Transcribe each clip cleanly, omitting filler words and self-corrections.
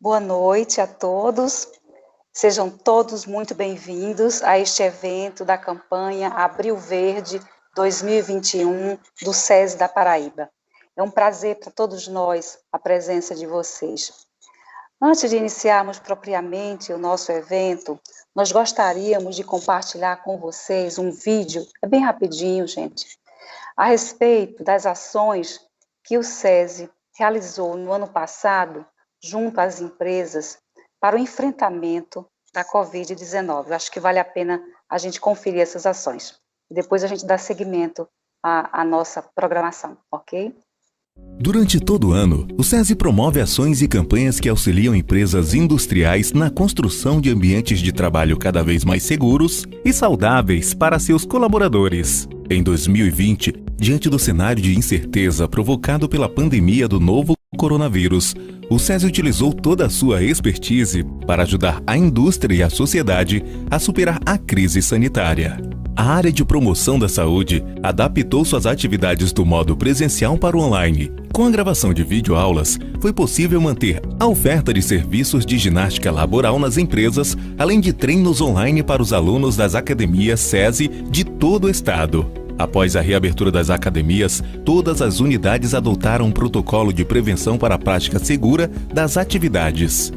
Boa noite a todos. Sejam todos muito bem-vindos a este evento da campanha Abril Verde 2021 do SESI da Paraíba. É um prazer para todos nós a presença de vocês. Antes de iniciarmos propriamente o nosso evento, nós gostaríamos de compartilhar com vocês um vídeo, é bem rapidinho, gente, a respeito das ações que o SESI realizou no ano passado junto às empresas para o enfrentamento da Covid-19. Acho que vale a pena a gente conferir essas ações. Depois a gente dá seguimento à nossa programação, ok? Durante todo o ano, o SESI promove ações e campanhas que auxiliam empresas industriais na construção de ambientes de trabalho cada vez mais seguros e saudáveis para seus colaboradores. Em 2020, diante do cenário de incerteza provocado pela pandemia do novo coronavírus, o SESI utilizou toda a sua expertise para ajudar a indústria e a sociedade a superar a crise sanitária. A área de promoção da saúde adaptou suas atividades do modo presencial para o online. Com a gravação de videoaulas, foi possível manter a oferta de serviços de ginástica laboral nas empresas, além de treinos online para os alunos das academias SESI de todo o estado. Após a reabertura das academias, todas as unidades adotaram um protocolo de prevenção para a prática segura das atividades.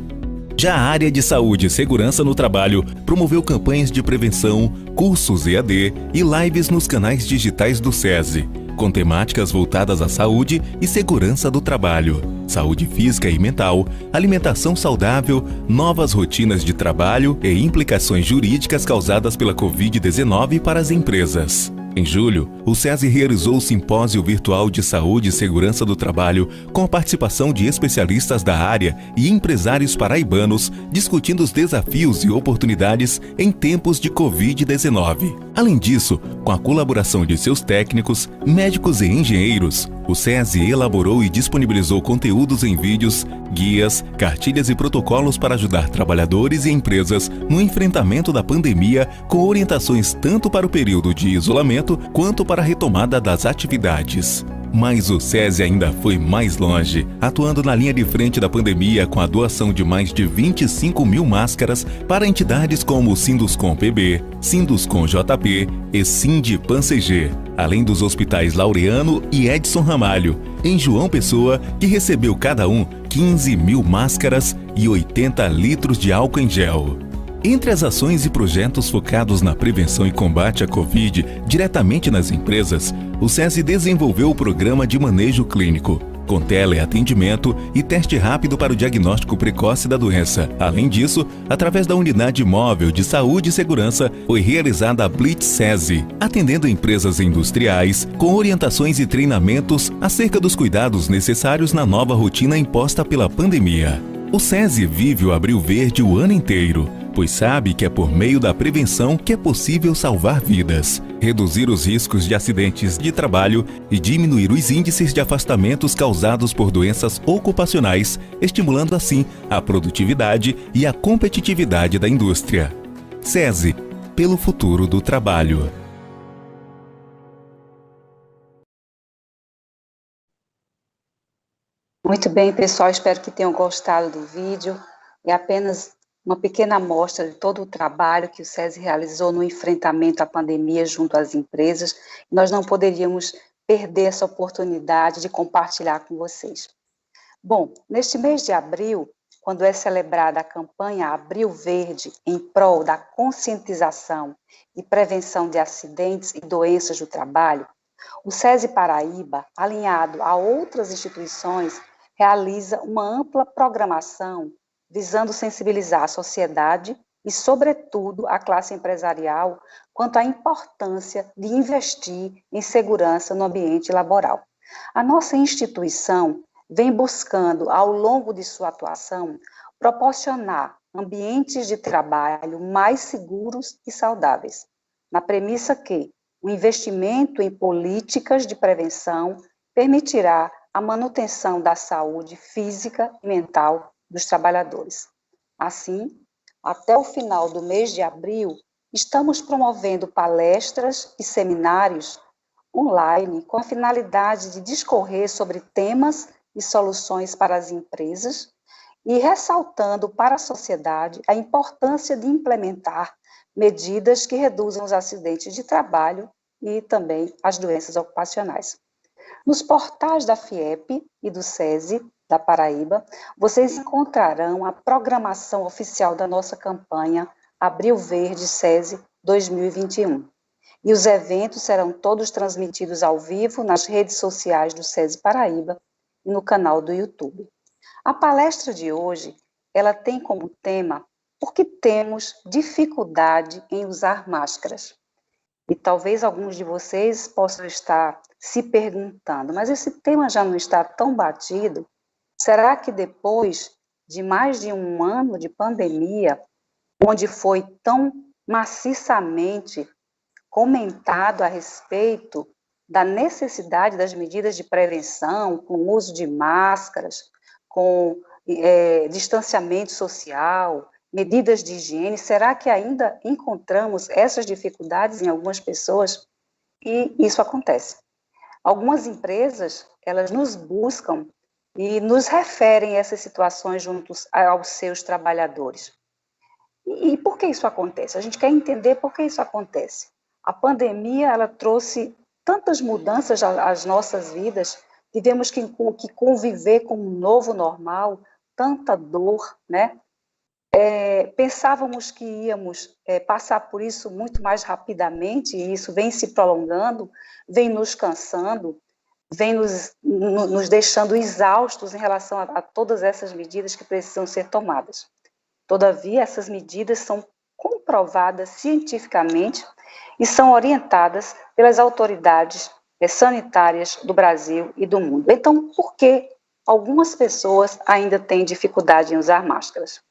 Já a área de saúde e segurança no trabalho promoveu campanhas de prevenção, cursos EAD e lives nos canais digitais do SESI, com temáticas voltadas à saúde e segurança do trabalho, saúde física e mental, alimentação saudável, novas rotinas de trabalho e implicações jurídicas causadas pela Covid-19 para as empresas. Em julho, o SESI realizou o Simpósio Virtual de Saúde e Segurança do Trabalho com a participação de especialistas da área e empresários paraibanos discutindo os desafios e oportunidades em tempos de Covid-19. Além disso, com a colaboração de seus técnicos, médicos e engenheiros, o SESI elaborou e disponibilizou conteúdos em vídeos, guias, cartilhas e protocolos para ajudar trabalhadores e empresas no enfrentamento da pandemia, com orientações tanto para o período de isolamento quanto para a retomada das atividades. Mas o SESI ainda foi mais longe, atuando na linha de frente da pandemia com a doação de mais de 25 mil máscaras para entidades como o Sinduscom PB, Sinduscom JP e Sindpan CG, além dos hospitais Laureano e Edson Ramalho, em João Pessoa, que recebeu cada um 15 mil máscaras e 80 litros de álcool em gel. Entre as ações e projetos focados na prevenção e combate à Covid diretamente nas empresas, o SESI desenvolveu o Programa de Manejo Clínico, com teleatendimento e teste rápido para o diagnóstico precoce da doença. Além disso, através da Unidade Móvel de Saúde e Segurança, foi realizada a Blitz SESI, atendendo empresas industriais, com orientações e treinamentos acerca dos cuidados necessários na nova rotina imposta pela pandemia. O SESI vive o Abril Verde o ano inteiro, pois sabe que é por meio da prevenção que é possível salvar vidas, reduzir os riscos de acidentes de trabalho e diminuir os índices de afastamentos causados por doenças ocupacionais, estimulando assim a produtividade e a competitividade da indústria. SESI, pelo futuro do trabalho. Muito bem, pessoal, espero que tenham gostado do vídeo. É apenas uma pequena amostra de todo o trabalho que o SESI realizou no enfrentamento à pandemia junto às empresas. Nós não poderíamos perder essa oportunidade de compartilhar com vocês. Bom, neste mês de abril, quando é celebrada a campanha Abril Verde em prol da conscientização e prevenção de acidentes e doenças do trabalho, o SESI Paraíba, alinhado a outras instituições, realiza uma ampla programação visando sensibilizar a sociedade e, sobretudo, a classe empresarial quanto à importância de investir em segurança no ambiente laboral. A nossa instituição vem buscando, ao longo de sua atuação, proporcionar ambientes de trabalho mais seguros e saudáveis, na premissa que o investimento em políticas de prevenção permitirá a manutenção da saúde física e mental dos trabalhadores. Assim, até o final do mês de abril, estamos promovendo palestras e seminários online com a finalidade de discorrer sobre temas e soluções para as empresas e ressaltando para a sociedade a importância de implementar medidas que reduzam os acidentes de trabalho e também as doenças ocupacionais. Nos portais da FIEP e do SESI da Paraíba, vocês encontrarão a programação oficial da nossa campanha Abril Verde SESI 2021. E os eventos serão todos transmitidos ao vivo nas redes sociais do SESI Paraíba e no canal do YouTube. A palestra de hoje, ela tem como tema por que temos dificuldade em usar máscaras. E talvez alguns de vocês possam estar se perguntando, mas esse tema já não está tão batido? Será que depois de mais de um ano de pandemia, onde foi tão maciçamente comentado a respeito da necessidade das medidas de prevenção, com o uso de máscaras, com distanciamento social, medidas de higiene, será que ainda encontramos essas dificuldades em algumas pessoas? E isso acontece. Algumas empresas, elas nos buscam e nos referem essas situações juntos aos seus trabalhadores. E por que isso acontece? A gente quer entender por que isso acontece. A pandemia, ela trouxe tantas mudanças às nossas vidas, tivemos que conviver com um novo normal, tanta dor, né? Pensávamos que íamos passar por isso muito mais rapidamente, e isso vem se prolongando, vem nos cansando, vem nos deixando exaustos em relação a todas essas medidas que precisam ser tomadas. Todavia, essas medidas são comprovadas cientificamente e são orientadas pelas autoridades sanitárias do Brasil e do mundo. Então, por que algumas pessoas ainda têm dificuldade em usar máscaras?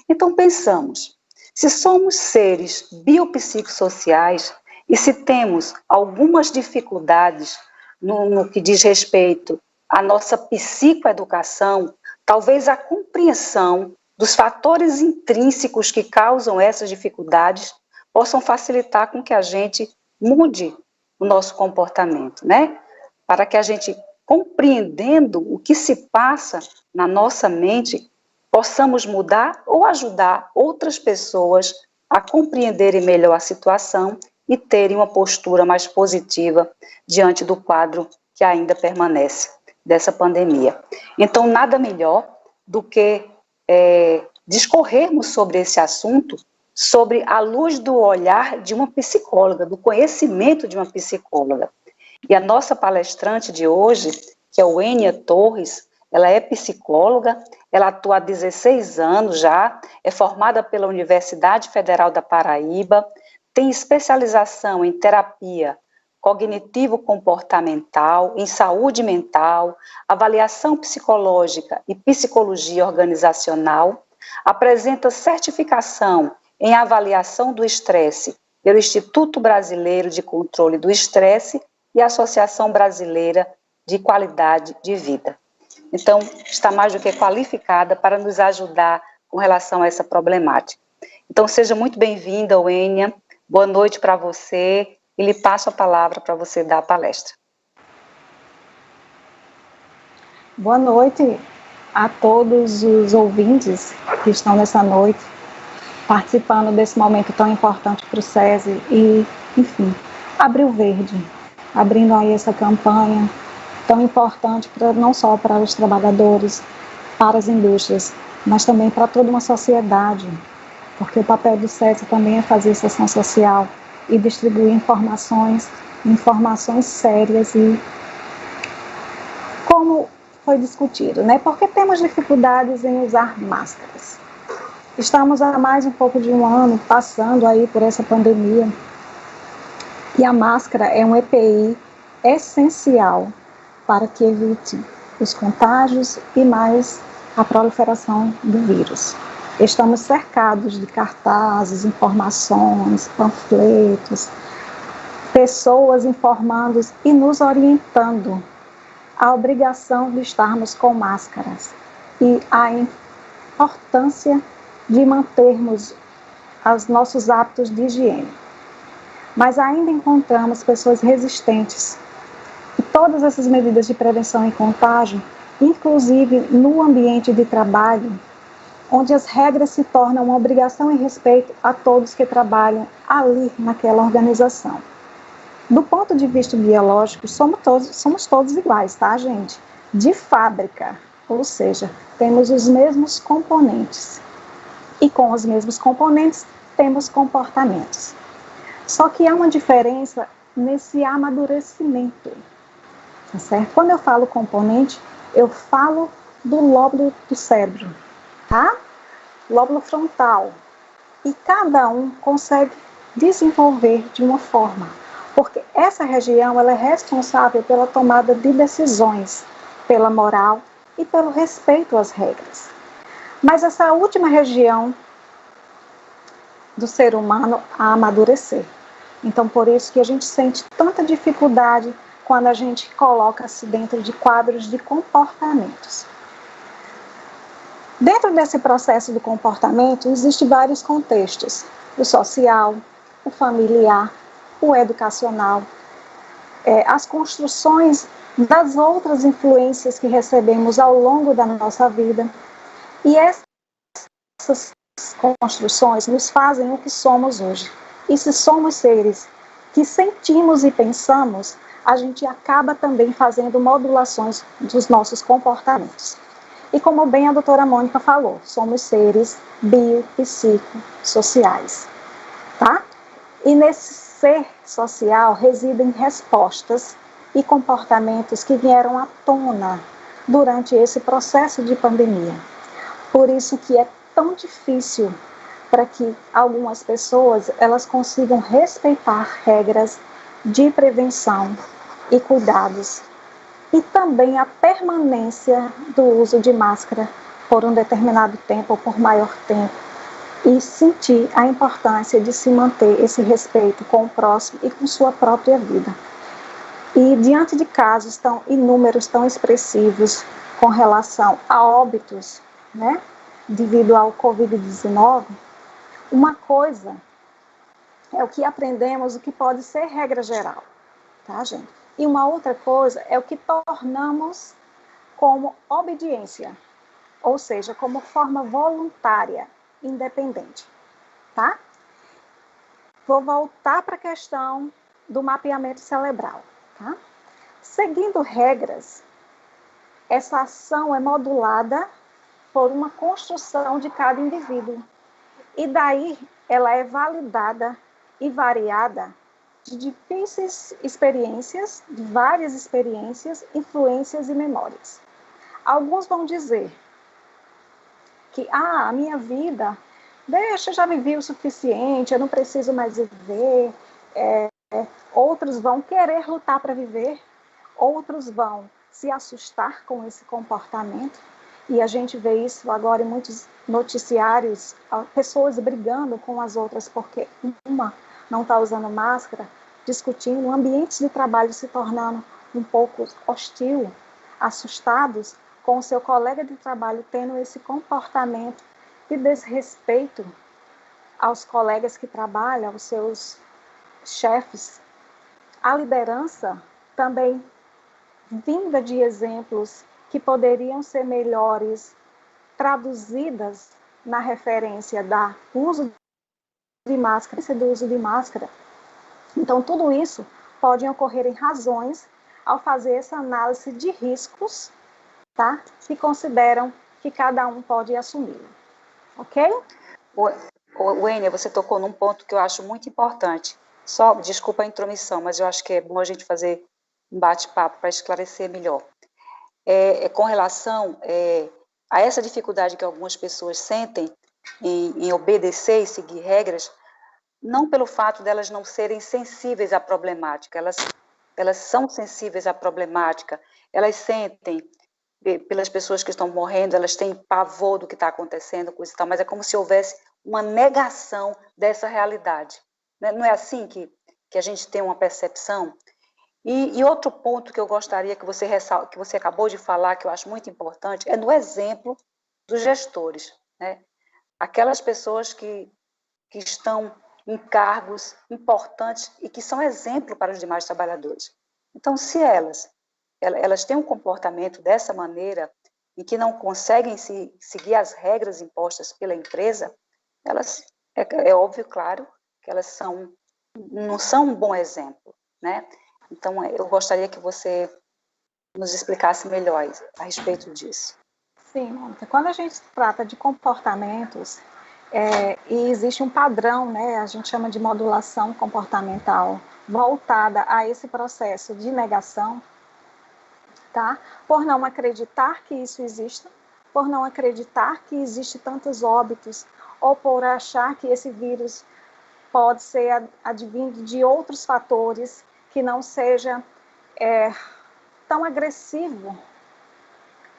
Então, pensamos, se somos seres biopsicossociais e se temos algumas dificuldades no que diz respeito à nossa psicoeducação, talvez a compreensão dos fatores intrínsecos que causam essas dificuldades possam facilitar com que a gente mude o nosso comportamento, né? Para que a gente, compreendendo o que se passa na nossa mente, possamos mudar ou ajudar outras pessoas a compreenderem melhor a situação e terem uma postura mais positiva diante do quadro que ainda permanece dessa pandemia. Então, nada melhor do que discorrermos sobre esse assunto, sobre a luz do olhar de uma psicóloga, do conhecimento de uma psicóloga. E a nossa palestrante de hoje, que é o Enia Torres, ela é psicóloga, ela atua há 16 anos já, é formada pela Universidade Federal da Paraíba, tem especialização em terapia cognitivo-comportamental, em saúde mental, avaliação psicológica e psicologia organizacional, apresenta certificação em avaliação do estresse pelo Instituto Brasileiro de Controle do Estresse e Associação Brasileira de Qualidade de Vida. Então, está mais do que qualificada para nos ajudar com relação a essa problemática. Então, seja muito bem-vinda, Wênia. Boa noite para você e lhe passo a palavra para você dar a palestra. Boa noite a todos os ouvintes que estão nessa noite participando desse momento tão importante para o SESI e, enfim, Abril Verde, abrindo aí essa campanha tão importante não só para os trabalhadores, para as indústrias, mas também para toda uma sociedade, porque o papel do SESI também é fazer essa ação social e distribuir informações sérias e como foi discutido, né? Porque temos dificuldades em usar máscaras. Estamos há mais um pouco de um ano passando aí por essa pandemia e a máscara é um EPI essencial para que evite os contágios e mais a proliferação do vírus. Estamos cercados de cartazes, informações, panfletos, pessoas informando e nos orientando a obrigação de estarmos com máscaras e a importância de mantermos os nossos hábitos de higiene. Mas ainda encontramos pessoas resistentes. E todas essas medidas de prevenção e contágio, inclusive no ambiente de trabalho, onde as regras se tornam uma obrigação e respeito a todos que trabalham ali naquela organização. Do ponto de vista biológico, somos todos iguais, tá, gente? De fábrica, ou seja, temos os mesmos componentes. E com os mesmos componentes, temos comportamentos. Só que há uma diferença nesse amadurecimento, tá certo? Quando eu falo componente, eu falo do lóbulo do cérebro, tá? Lóbulo frontal. E cada um consegue desenvolver de uma forma, porque essa região ela é responsável pela tomada de decisões, pela moral e pelo respeito às regras. Mas essa última região do ser humano a amadurecer. Então, por isso que a gente sente tanta dificuldade quando a gente coloca-se dentro de quadros de comportamentos. Dentro desse processo do comportamento, existem vários contextos. O social, o familiar, o educacional, as construções das outras influências que recebemos ao longo da nossa vida. E essas construções nos fazem o que somos hoje. E se somos seres que sentimos e pensamos, a gente acaba também fazendo modulações dos nossos comportamentos. E como bem a doutora Mônica falou, somos seres biopsicossociais, tá? E nesse ser social residem respostas e comportamentos que vieram à tona durante esse processo de pandemia. Por isso que é tão difícil para que algumas pessoas elas consigam respeitar regras de prevenção e cuidados e também a permanência do uso de máscara por um determinado tempo ou por maior tempo e sentir a importância de se manter esse respeito com o próximo e com sua própria vida. E diante de casos tão inúmeros, tão expressivos com relação a óbitos, né, devido ao Covid-19, uma coisa é o que aprendemos, o que pode ser regra geral, tá, gente? E uma outra coisa é o que tornamos como obediência, ou seja, como forma voluntária, independente, tá? Vou voltar para a questão do mapeamento cerebral, tá? Seguindo regras, essa ação é modulada por uma construção de cada indivíduo. E daí ela é validada e variada de difíceis experiências, de várias experiências, influências e memórias. Alguns vão dizer que a minha vida, deixa, eu já vivi o suficiente, eu não preciso mais viver. Outros vão querer lutar para viver, outros vão se assustar com esse comportamento. E a gente vê isso agora em muitos noticiários, pessoas brigando com as outras porque uma não está usando máscara, discutindo, ambientes de trabalho se tornando um pouco hostil, assustados com o seu colega de trabalho tendo esse comportamento de desrespeito aos colegas que trabalham, aos seus chefes. A liderança também vinda de exemplos que poderiam ser melhores traduzidas na referência do uso de máscara. Então, tudo isso pode ocorrer em razões ao fazer essa análise de riscos, tá? Que consideram que cada um pode assumir. Ok? Wênia, você tocou num ponto que eu acho muito importante. Só, desculpa a intromissão, mas eu acho que é bom a gente fazer um bate-papo para esclarecer melhor. Com relação a essa dificuldade que algumas pessoas sentem em obedecer e seguir regras, não pelo fato delas não serem sensíveis à problemática, elas são sensíveis à problemática, elas sentem pelas pessoas que estão morrendo, elas têm pavor do que está acontecendo, coisa e tal, mas é como se houvesse uma negação dessa realidade. Não é assim que a gente tem uma percepção? E outro ponto que eu gostaria que você acabou de falar, que eu acho muito importante, é no exemplo dos gestores, né? Aquelas pessoas que estão em cargos importantes e que são exemplo para os demais trabalhadores. Então, se elas têm um comportamento dessa maneira, e que não conseguem seguir as regras impostas pela empresa, elas, é óbvio, claro, que elas não são um bom exemplo, né? Então, eu gostaria que você nos explicasse melhor a respeito disso. Sim, Mônica. Quando a gente trata de comportamentos, e existe um padrão, né, a gente chama de modulação comportamental, voltada a esse processo de negação, tá? Por não acreditar que isso exista, por não acreditar que existe tantos óbitos, ou por achar que esse vírus pode ser advindo de outros fatores que não seja tão agressivo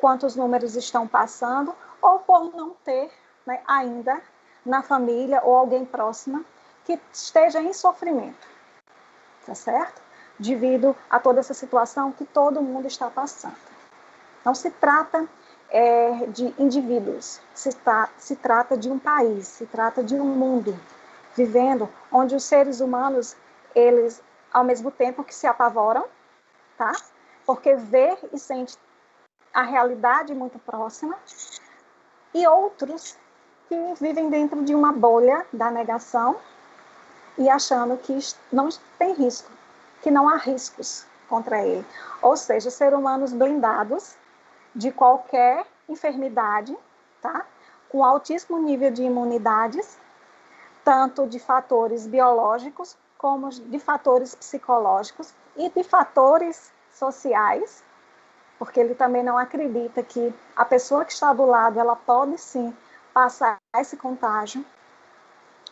quanto os números estão passando, ou por não ter, né, ainda na família ou alguém próxima que esteja em sofrimento, tá certo? Devido a toda essa situação que todo mundo está passando. Não se trata de indivíduos, se trata de um país, se trata de um mundo vivendo, onde os seres humanos, eles, ao mesmo tempo que se apavoram, tá? Porque vê e sente a realidade muito próxima, e outros que vivem dentro de uma bolha da negação e achando que não tem risco, que não há riscos contra ele. Ou seja, seres humanos blindados de qualquer enfermidade, tá? Com altíssimo nível de imunidades, tanto de fatores biológicos, como de fatores psicológicos e de fatores sociais, porque ele também não acredita que a pessoa que está do lado, ela pode sim passar esse contágio.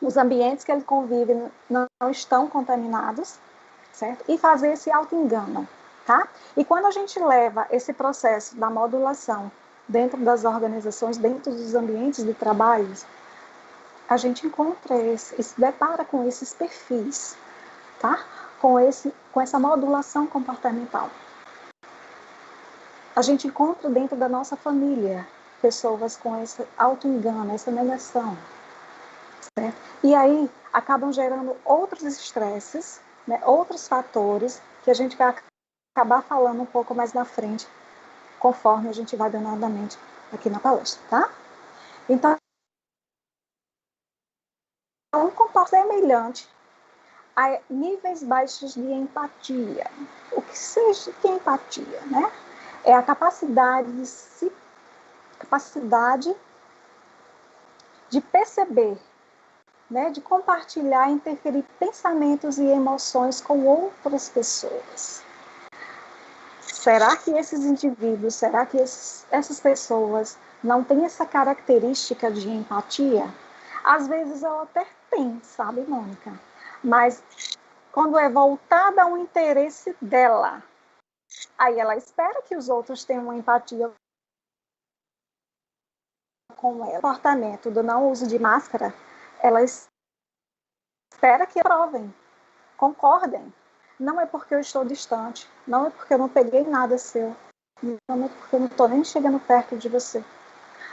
Os ambientes que ele convive não estão contaminados, certo? E fazer esse auto-engano, tá? E quando a gente leva esse processo da modulação dentro das organizações, dentro dos ambientes de trabalho, a gente encontra e se depara com esses perfis, tá? Com essa modulação comportamental. A gente encontra dentro da nossa família pessoas com esse auto-engano, essa negação, certo? E aí acabam gerando outros estresses, né, outros fatores que a gente vai acabar falando um pouco mais na frente, conforme a gente vai dando andamento aqui na palestra, tá? Então, um comportamento semelhante a níveis baixos de empatia. O que seja que é empatia, né? É a capacidade de perceber, né, de compartilhar, interferir pensamentos e emoções com outras pessoas. Será que esses indivíduos, será que essas pessoas não têm essa característica de empatia? Às vezes ela até tem, sabe, Mônica? Mas quando é voltada ao interesse dela, aí ela espera que os outros tenham uma empatia com ela. O comportamento do não uso de máscara, ela espera que provem, concordem. Não é porque eu estou distante, não é porque eu não peguei nada seu, não é porque eu não estou nem chegando perto de você.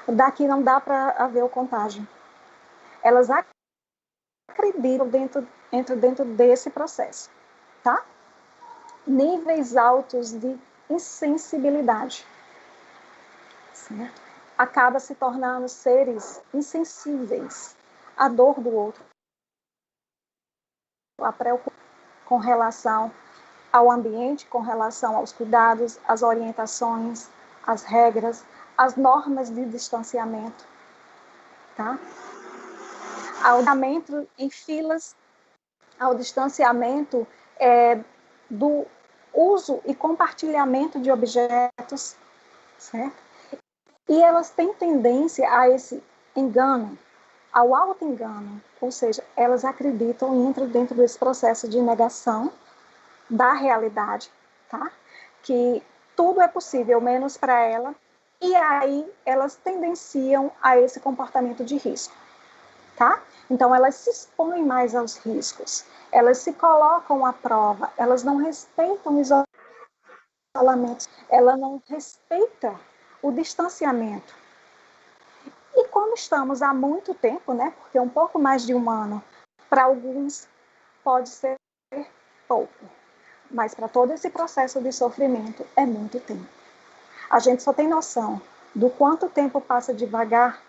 Daqui não dá para haver o contágio. Elas acreditam dentro desse processo, tá? Níveis altos de insensibilidade, certo? Acaba se tornando seres insensíveis à dor do outro, a preocupação com relação ao ambiente, com relação aos cuidados, às orientações, às regras, às normas de distanciamento, tá? Ao distanciamento em filas, ao distanciamento do uso e compartilhamento de objetos, certo? E elas têm tendência a esse engano, ao auto-engano, ou seja, elas acreditam e entram dentro desse processo de negação da realidade, tá? Que tudo é possível, menos para ela, e aí elas tendenciam a esse comportamento de risco, tá? Então elas se expõem mais aos riscos, elas se colocam à prova, elas não respeitam o isolamento, ela não respeita o distanciamento. E como estamos há muito tempo, né? Porque um pouco mais de um ano, para alguns pode ser pouco, mas para todo esse processo de sofrimento é muito tempo. A gente só tem noção do quanto o tempo passa devagar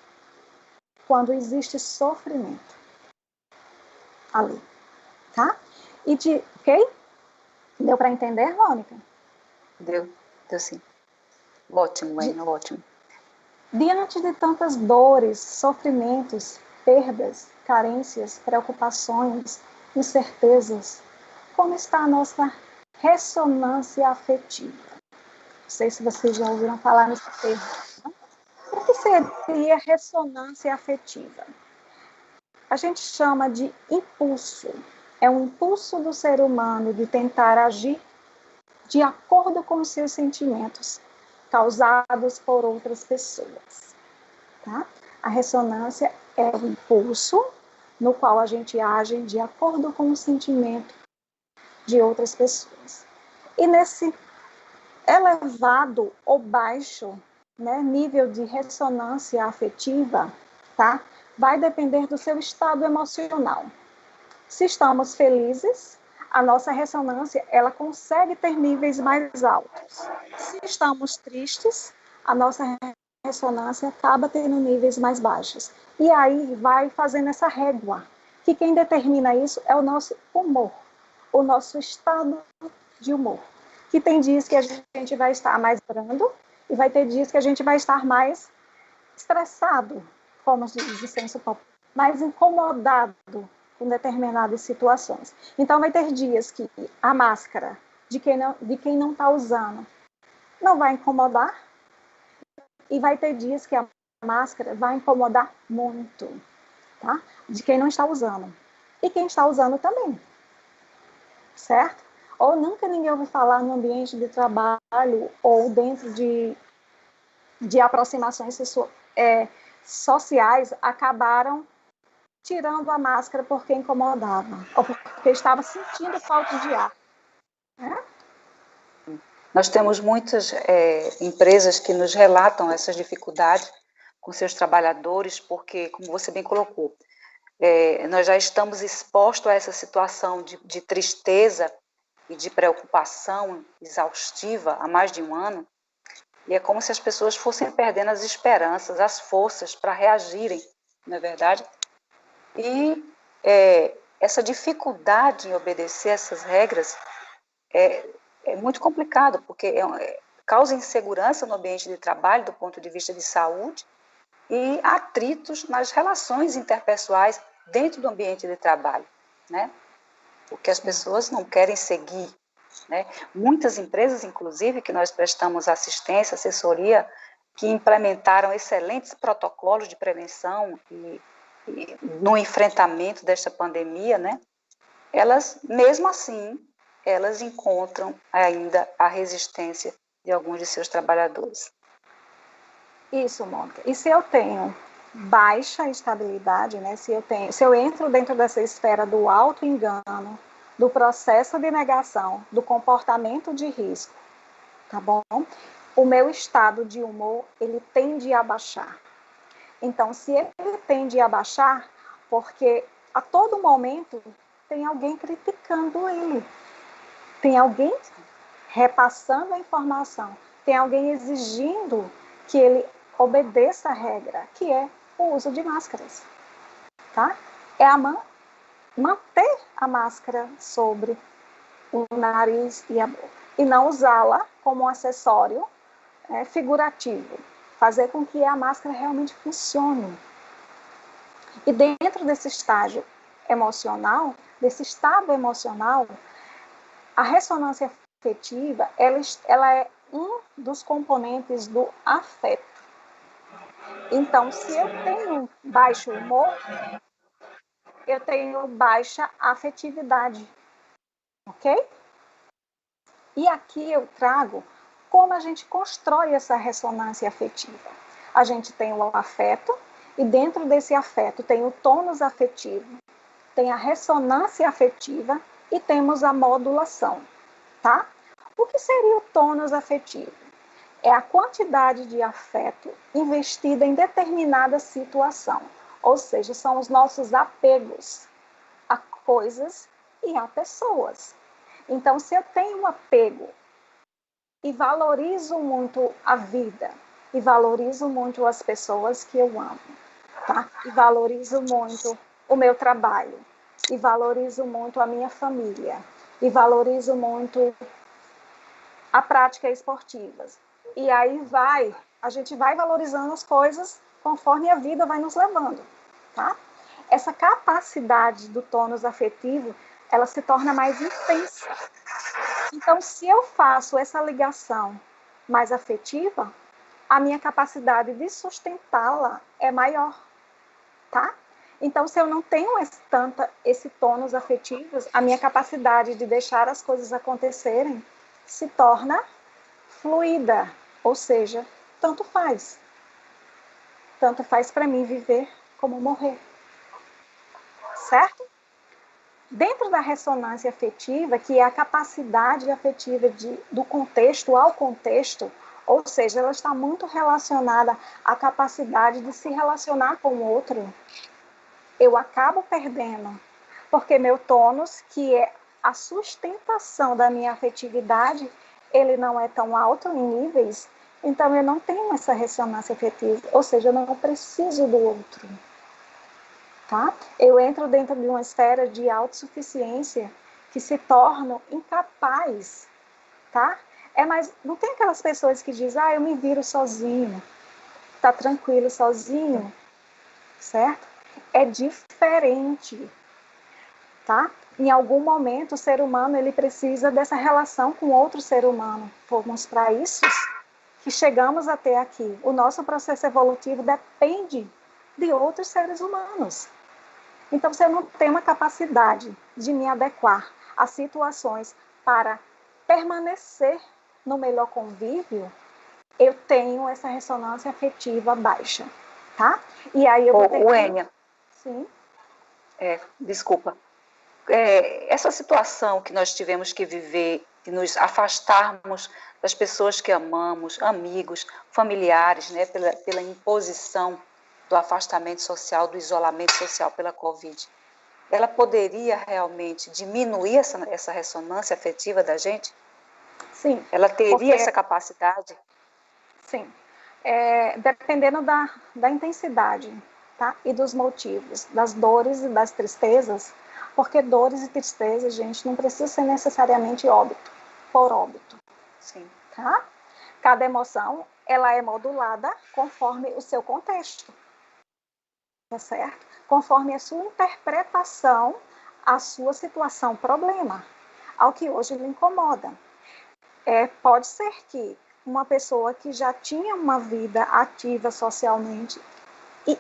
quando existe sofrimento ali, tá? Ok? Deu para entender, Mônica? Deu sim. Ótimo, De, Wayne, ótimo. Diante de tantas dores, sofrimentos, perdas, carências, preocupações, incertezas, como está a nossa ressonância afetiva? Não sei se vocês já ouviram falar nesse termo. O que seria ressonância afetiva? A gente chama de impulso. É um impulso do ser humano de tentar agir de acordo com os seus sentimentos, causados por outras pessoas. Tá? A ressonância é o impulso no qual a gente age de acordo com o sentimento de outras pessoas. E nesse elevado ou baixo, né, nível de ressonância afetiva, tá? Vai depender do seu estado emocional. Se estamos felizes, a nossa ressonância ela consegue ter níveis mais altos. Se estamos tristes, a nossa ressonância acaba tendo níveis mais baixos. E aí vai fazendo essa régua, que quem determina isso é o nosso humor, o nosso estado de humor. Que tem dias que a gente vai estar mais brando e vai ter dias que a gente vai estar mais estressado, como diz o senso popular, mais incomodado com determinadas situações. Então, vai ter dias que a máscara de quem não está usando não vai incomodar, e vai ter dias que a máscara vai incomodar muito, tá? De quem não está usando. E quem está usando também, certo? Ou nunca ninguém ouviu falar no ambiente de trabalho ou dentro de aproximações sociais, acabaram tirando a máscara porque incomodava, ou porque estava sentindo falta de ar. Né? Nós temos muitas empresas que nos relatam essas dificuldades com seus trabalhadores, porque, como você bem colocou, nós já estamos expostos a essa situação de tristeza e de preocupação exaustiva há mais de um ano, e é como se as pessoas fossem perdendo as esperanças, as forças para reagirem, não é verdade? E essa dificuldade em obedecer essas regras é muito complicado, porque causa insegurança no ambiente de trabalho, do ponto de vista de saúde, e atritos nas relações interpessoais dentro do ambiente de trabalho, né? Porque as pessoas não querem seguir, né? Muitas empresas, inclusive, que nós prestamos assistência, assessoria, que implementaram excelentes protocolos de prevenção e no enfrentamento desta pandemia, né? Elas, mesmo assim, elas encontram ainda a resistência de alguns de seus trabalhadores. Isso, Mônica. E se eu tenho baixa estabilidade, né? Se eu entro dentro dessa esfera do auto-engano, do processo de negação, do comportamento de risco, tá bom? O meu estado de humor, ele tende a baixar. Então, se ele tende a baixar, porque a todo momento tem alguém criticando ele, tem alguém repassando a informação, tem alguém exigindo que ele obedeça a regra, que é o uso de máscaras, tá? É manter a máscara sobre o nariz e a boca, e não usá-la como um acessório figurativo, fazer com que a máscara realmente funcione. E dentro desse estágio emocional, desse estado emocional, a ressonância afetiva, ela é um dos componentes do afeto. Então, se eu tenho baixo humor, eu tenho baixa afetividade, ok? E aqui eu trago como a gente constrói essa ressonância afetiva. A gente tem o afeto, e dentro desse afeto tem o tônus afetivo, tem a ressonância afetiva e temos a modulação, tá? O que seria o tônus afetivo? É a quantidade de afeto investida em determinada situação, ou seja, são os nossos apegos a coisas e a pessoas. Então, se eu tenho um apego e valorizo muito a vida, e valorizo muito as pessoas que eu amo, tá? E valorizo muito o meu trabalho, e valorizo muito a minha família, e valorizo muito a prática esportiva. E aí a gente vai valorizando as coisas conforme a vida vai nos levando, tá? Essa capacidade do tônus afetivo, ela se torna mais intensa. Então, se eu faço essa ligação mais afetiva, a minha capacidade de sustentá-la é maior, tá? Então, se eu não tenho esse tônus afetivo, a minha capacidade de deixar as coisas acontecerem se torna fluida, ou seja, tanto faz. Tanto faz para mim viver como morrer, certo? Dentro da ressonância afetiva, que é a capacidade afetiva do contexto ao contexto, ou seja, ela está muito relacionada à capacidade de se relacionar com o outro, eu acabo perdendo, porque meu tônus, que é a sustentação da minha afetividade, ele não é tão alto em níveis, então eu não tenho essa ressonância afetiva, ou seja, eu não preciso do outro. Tá? Eu entro dentro de uma esfera de autossuficiência que se torno incapaz, tá? Mas não tem aquelas pessoas que dizem, eu me viro sozinho, tá tranquilo sozinho, certo? É diferente, tá? Em algum momento o ser humano ele precisa dessa relação com outro ser humano. Fomos para isso que chegamos até aqui. O nosso processo evolutivo depende de outros seres humanos. Então, se eu não tenho uma capacidade de me adequar a situações para permanecer no melhor convívio, eu tenho essa ressonância afetiva baixa, tá? E aí eu vou ter Enia, Sim. Desculpa. Essa situação que nós tivemos que viver, de nos afastarmos das pessoas que amamos, amigos, familiares, né, pela imposição do afastamento social, do isolamento social pela Covid, ela poderia realmente diminuir essa ressonância afetiva da gente? Sim. Ela teria essa capacidade? Sim. Dependendo da intensidade, tá? E dos motivos, das dores e das tristezas, porque dores e tristezas, gente, não precisa ser necessariamente por óbito. Sim. Tá? Cada emoção, ela é modulada conforme o seu contexto. Tá certo? Conforme a sua interpretação, a sua situação problema, ao que hoje lhe incomoda. Pode ser que uma pessoa que já tinha uma vida ativa socialmente, e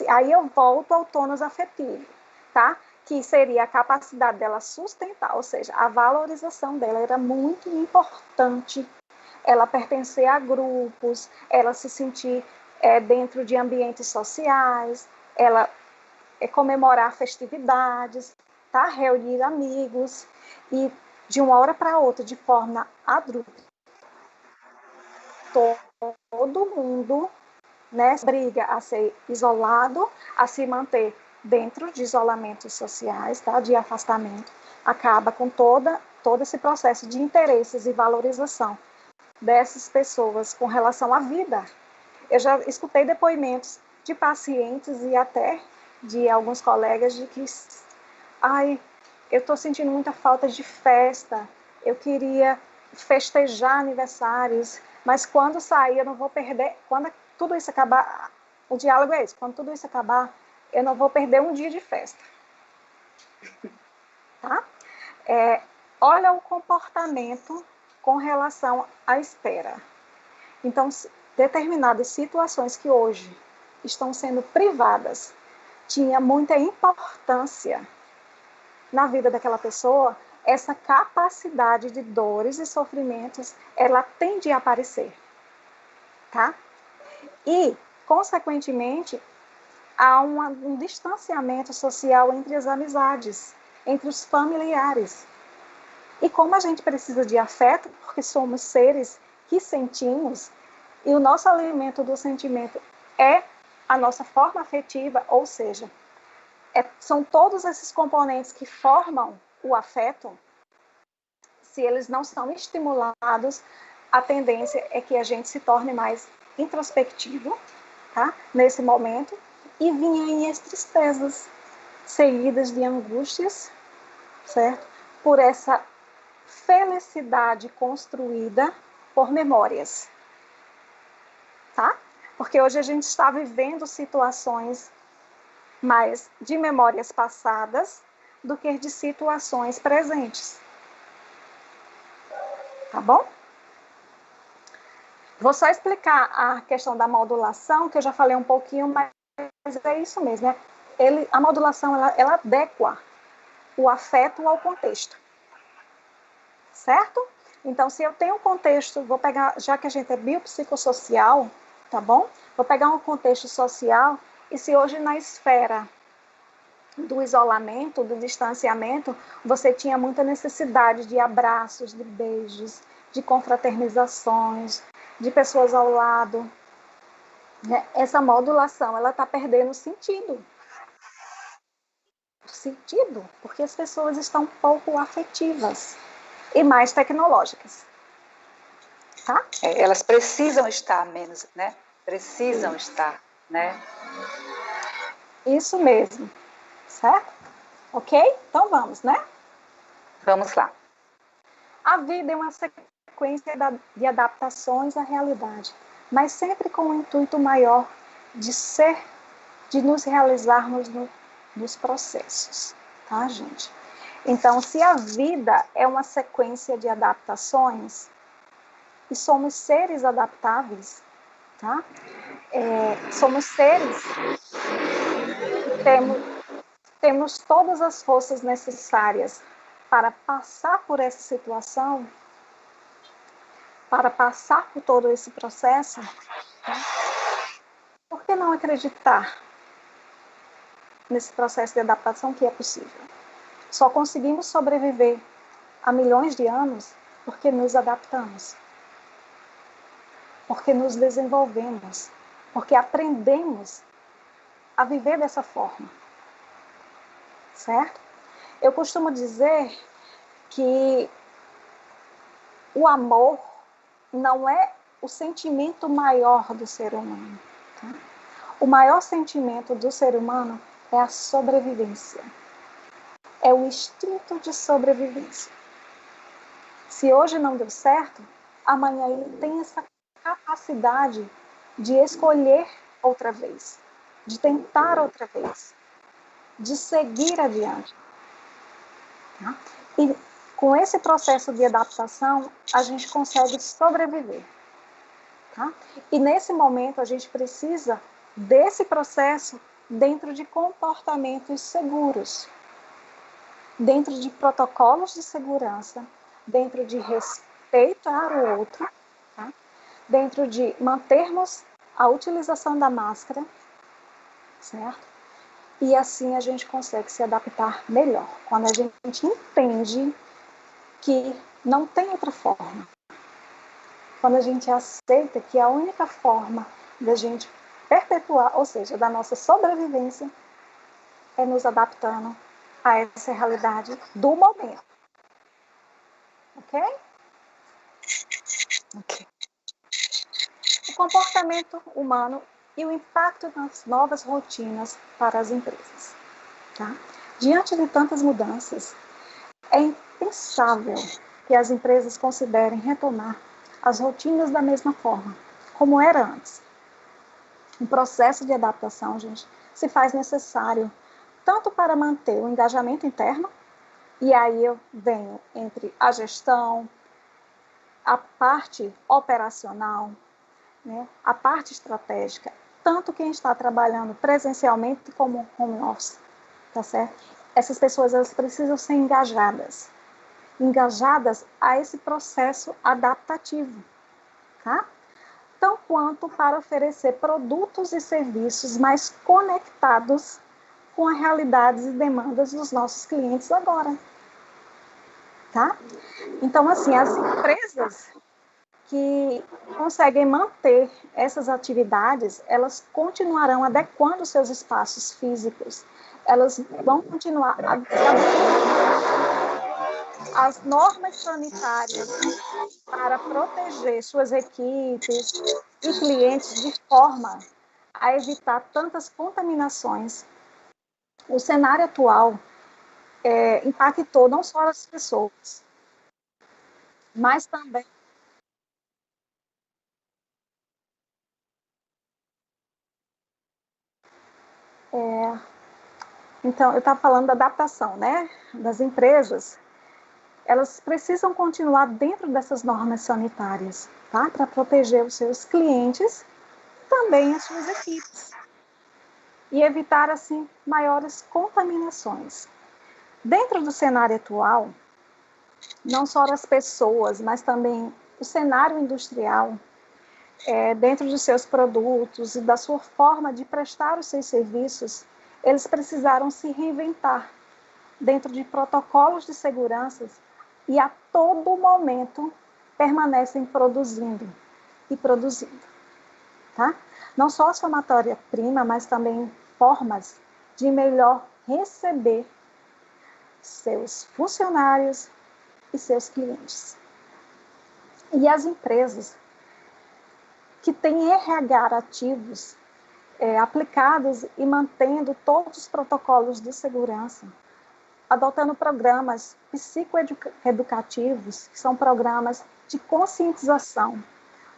aí eu volto ao tônus afetivo, tá? Que seria a capacidade dela sustentar, ou seja, a valorização dela era muito importante, ela pertencer a grupos, ela se sentir dentro de ambientes sociais, ela comemorar festividades, tá? Reunir amigos, e de uma hora para outra, de forma abrupta, todo mundo, né, briga a ser isolado, a se manter dentro de isolamentos sociais, tá, de afastamento, acaba com todo esse processo de interesses e valorização dessas pessoas com relação à vida. Eu já escutei depoimentos de pacientes e até de alguns colegas de que, eu estou sentindo muita falta de festa, eu queria festejar aniversários, mas quando sair eu não vou perder, quando tudo isso acabar, o diálogo é esse, quando tudo isso acabar, eu não vou perder um dia de festa. Tá? Olha o comportamento com relação à espera. Então, determinadas situações que hoje estão sendo privadas, tinha muita importância na vida daquela pessoa, essa capacidade de dores e sofrimentos, ela tende a aparecer, tá? E, consequentemente, há um distanciamento social entre as amizades, entre os familiares. E como a gente precisa de afeto, porque somos seres que sentimos, e o nosso alimento do sentimento é a nossa forma afetiva, ou seja, são todos esses componentes que formam o afeto. Se eles não são estimulados, a tendência é que a gente se torne mais introspectivo, tá? Nesse momento, e vinha em tristezas, seguidas de angústias, certo? Por essa felicidade construída por memórias, tá? Porque hoje a gente está vivendo situações mais de memórias passadas do que de situações presentes. Tá bom? Vou só explicar a questão da modulação, que eu já falei um pouquinho, mas é isso mesmo, né? A modulação, ela adequa o afeto ao contexto. Certo? Então, se eu tenho um contexto, vou pegar, já que a gente é biopsicossocial, tá bom? Vou pegar um contexto social, e se hoje na esfera do isolamento, do distanciamento, você tinha muita necessidade de abraços, de beijos, de confraternizações, de pessoas ao lado, né? Essa modulação, ela está perdendo sentido. Sentido, porque as pessoas estão pouco afetivas e mais tecnológicas. Tá? Elas precisam estar menos, né? Precisam estar, né? Isso mesmo. Certo? Ok? Então vamos, né? Vamos lá. A vida é uma sequência de adaptações à realidade, mas sempre com um intuito maior de nos realizarmos nos processos, tá, gente? Então, se a vida é uma sequência de adaptações, e somos seres adaptáveis, tá? Somos seres que temos todas as forças necessárias para passar por essa situação, para passar por todo esse processo, tá? Por que não acreditar nesse processo de adaptação que é possível? Só conseguimos sobreviver há milhões de anos porque nos adaptamos, porque nos desenvolvemos, porque aprendemos a viver dessa forma, certo? Eu costumo dizer que o amor não é o sentimento maior do ser humano. Tá? O maior sentimento do ser humano é a sobrevivência. É o instinto de sobrevivência. Se hoje não deu certo, amanhã ele tem essa capacidade de escolher outra vez, de tentar outra vez, de seguir adiante. Tá? E com esse processo de adaptação, a gente consegue sobreviver. Tá? E nesse momento, a gente precisa desse processo dentro de comportamentos seguros, dentro de protocolos de segurança, dentro de respeitar o outro, tá? Dentro de mantermos a utilização da máscara, certo? E assim a gente consegue se adaptar melhor, quando a gente entende que não tem outra forma. Quando a gente aceita que a única forma da gente perpetuar, ou seja, da nossa sobrevivência, é nos adaptando a essa realidade do momento. Ok? Ok. O comportamento humano e o impacto nas novas rotinas para as empresas. Tá? Diante de tantas mudanças, é impensável que as empresas considerem retomar as rotinas da mesma forma, como era antes. Um processo de adaptação, gente, se faz necessário tanto para manter o engajamento interno, e aí eu venho entre a gestão, a parte operacional, né, a parte estratégica, tanto quem está trabalhando presencialmente como home office, tá certo? Essas pessoas, elas precisam ser engajadas a esse processo adaptativo, tá? Tão quanto para oferecer produtos e serviços mais conectados com as realidades e demandas dos nossos clientes agora, tá? Então, assim, as empresas que conseguem manter essas atividades, elas continuarão adequando seus espaços físicos, elas vão continuar as normas sanitárias para proteger suas equipes, e clientes de forma a evitar tantas contaminações. O cenário atual impactou não só as pessoas, mas também então, eu estava falando da adaptação, né, das empresas. Elas precisam continuar dentro dessas normas sanitárias, tá, para proteger os seus clientes, também as suas equipes, e evitar, assim, maiores contaminações. Dentro do cenário atual, não só as pessoas, mas também o cenário industrial, dentro dos seus produtos e da sua forma de prestar os seus serviços, eles precisaram se reinventar dentro de protocolos de segurança e a todo momento permanecem produzindo e produzindo. Tá? Não só a sua matéria-prima, mas também formas de melhor receber seus funcionários e seus clientes. E as empresas que têm RH ativos, aplicados e mantendo todos os protocolos de segurança, adotando programas psicoeducativos, que são programas de conscientização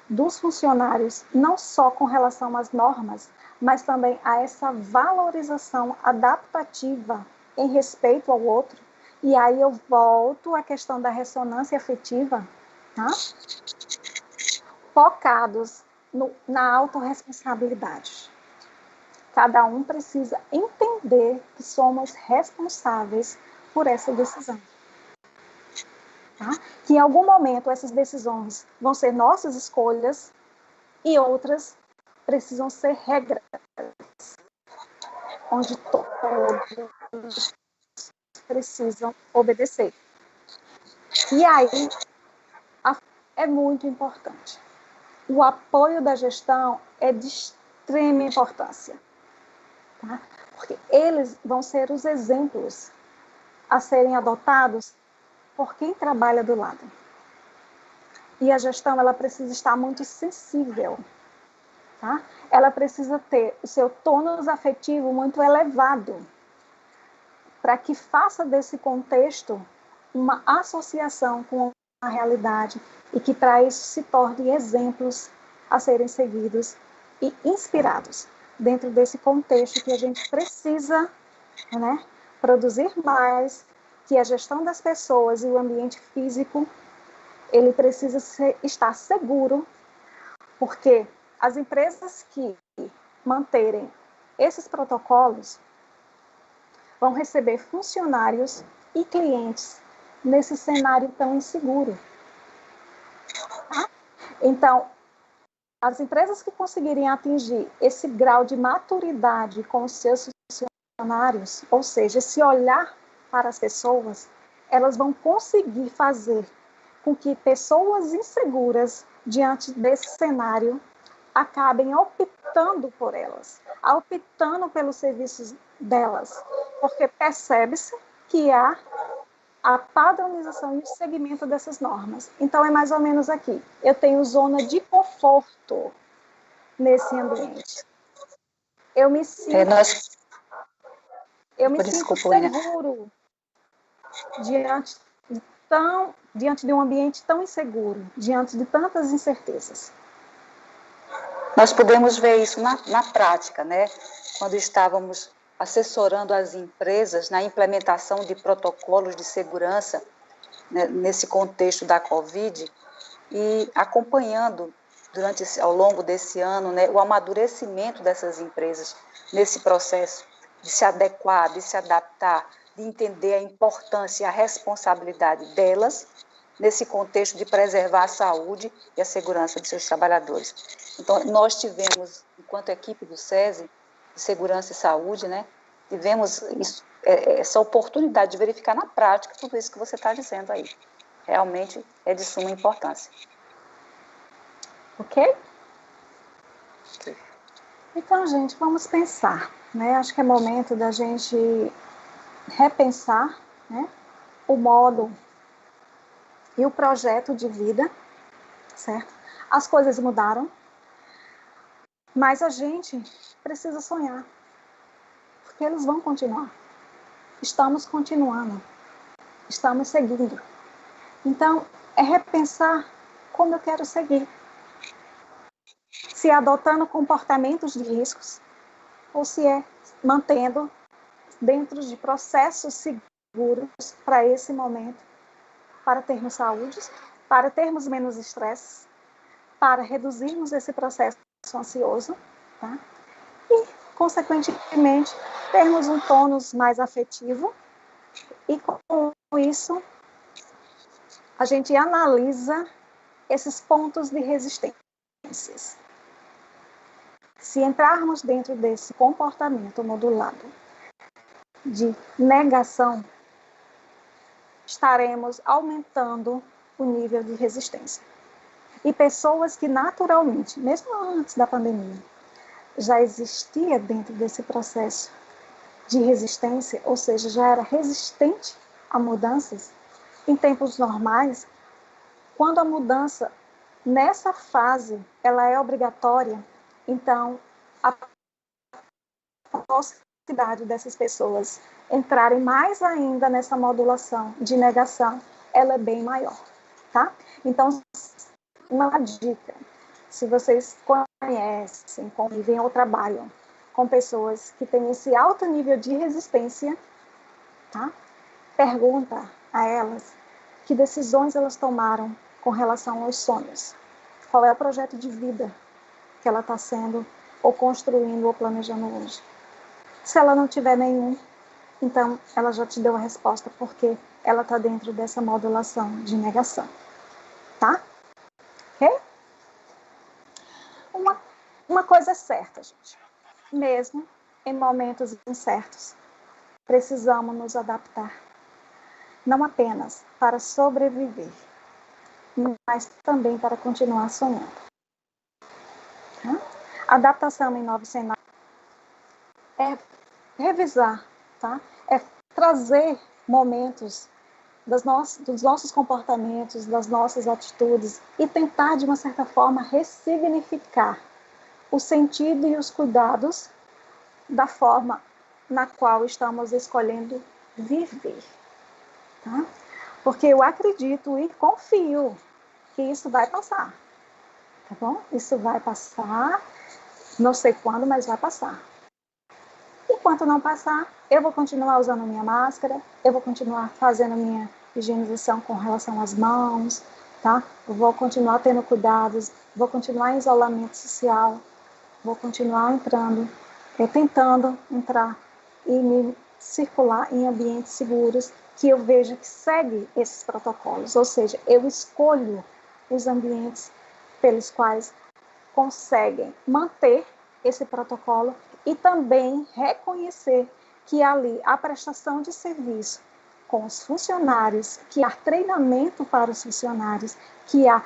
dos funcionários, não só com relação às normas, mas também a essa valorização adaptativa em respeito ao outro. E aí eu volto à questão da ressonância afetiva, tá? Focados na autorresponsabilidade. Cada um precisa entender que somos responsáveis por essa decisão. Tá? Que em algum momento essas decisões vão ser nossas escolhas e outras precisam ser regras, onde todos precisam obedecer. E aí é muito importante. O apoio da gestão é de extrema importância. Tá? Porque eles vão ser os exemplos a serem adotados por quem trabalha do lado. E a gestão, ela precisa estar muito sensível. Tá? Ela precisa ter o seu tônus afetivo muito elevado para que faça desse contexto uma associação com a realidade e que para isso se torne exemplos a serem seguidos e inspirados dentro desse contexto que a gente precisa, né, produzir mais, que a gestão das pessoas e o ambiente físico, ele precisa estar seguro, porque as empresas que manterem esses protocolos vão receber funcionários e clientes nesse cenário tão inseguro. Tá? Então, as empresas que conseguirem atingir esse grau de maturidade com os seus funcionários, ou seja, esse olhar para as pessoas, elas vão conseguir fazer com que pessoas inseguras, diante desse cenário, acabem optando por elas, optando pelos serviços delas, porque percebe-se que há a padronização e o segmento dessas normas. Então, é mais ou menos aqui. Eu tenho zona de conforto nesse ambiente. Eu me sinto, seguro diante de um ambiente tão inseguro, diante de tantas incertezas. Nós podemos ver isso na prática, né? Quando estávamos assessorando as empresas na implementação de protocolos de segurança, né, nesse contexto da Covid, e acompanhando ao longo desse ano, né, o amadurecimento dessas empresas nesse processo de se adequar, de se adaptar, de entender a importância e a responsabilidade delas nesse contexto de preservar a saúde e a segurança dos seus trabalhadores. Então, nós tivemos, enquanto equipe do SESI, de Segurança e Saúde, né, tivemos essa oportunidade de verificar na prática tudo isso que você está dizendo aí. Realmente é de suma importância. Ok? Então, gente, vamos pensar, né? Acho que é momento da gente repensar, né, o modo e o projeto de vida, certo? As coisas mudaram, Mas a gente precisa sonhar, porque eles vão continuar. Estamos continuando, estamos seguindo. Então, é repensar como eu quero seguir. Se é adotando comportamentos de riscos, ou se é mantendo dentro de processos seguros para esse momento, para termos saúde, para termos menos estresse, para reduzirmos esse processo ansioso, tá? E, consequentemente, termos um tônus mais afetivo e, com isso, a gente analisa esses pontos de resistências. Se entrarmos dentro desse comportamento modulado de negação, estaremos aumentando o nível de resistência. E pessoas que naturalmente, mesmo antes da pandemia, já existia dentro desse processo de resistência, ou seja, já era resistente a mudanças, em tempos normais, quando a mudança nessa fase ela é obrigatória, então a possibilidade dessas pessoas entrarem mais ainda nessa modulação de negação, ela é bem maior, tá? Então, uma dica, se vocês conhecem, convivem ou trabalham com pessoas que têm esse alto nível de resistência, tá? Pergunta a elas que decisões elas tomaram com relação aos sonhos. Qual é o projeto de vida que ela está sendo ou construindo ou planejando hoje. Se ela não tiver nenhum, então ela já te deu a resposta, porque ela está dentro dessa modulação de negação. Tá? Ok? Uma coisa é certa, gente. Mesmo em momentos incertos, precisamos nos adaptar. Não apenas para sobreviver, mas também para continuar sonhando. Tá? Adaptação em novos cenários é revisar, tá? É trazer momentos dos nossos comportamentos, das nossas atitudes e tentar, de uma certa forma, ressignificar o sentido e os cuidados da forma na qual estamos escolhendo viver. Tá? Porque eu acredito e confio que isso vai passar. Tá bom? Isso vai passar, não sei quando, mas vai passar. Enquanto não passar, eu vou continuar usando minha máscara, eu vou continuar fazendo minha higienização com relação às mãos, tá? Eu vou continuar tendo cuidados, vou continuar em isolamento social, vou continuar tentando entrar e me circular em ambientes seguros que eu veja que segue esses protocolos, ou seja, eu escolho os ambientes pelos quais conseguem manter esse protocolo e também reconhecer que ali a prestação de serviço com os funcionários, que há treinamento para os funcionários, que há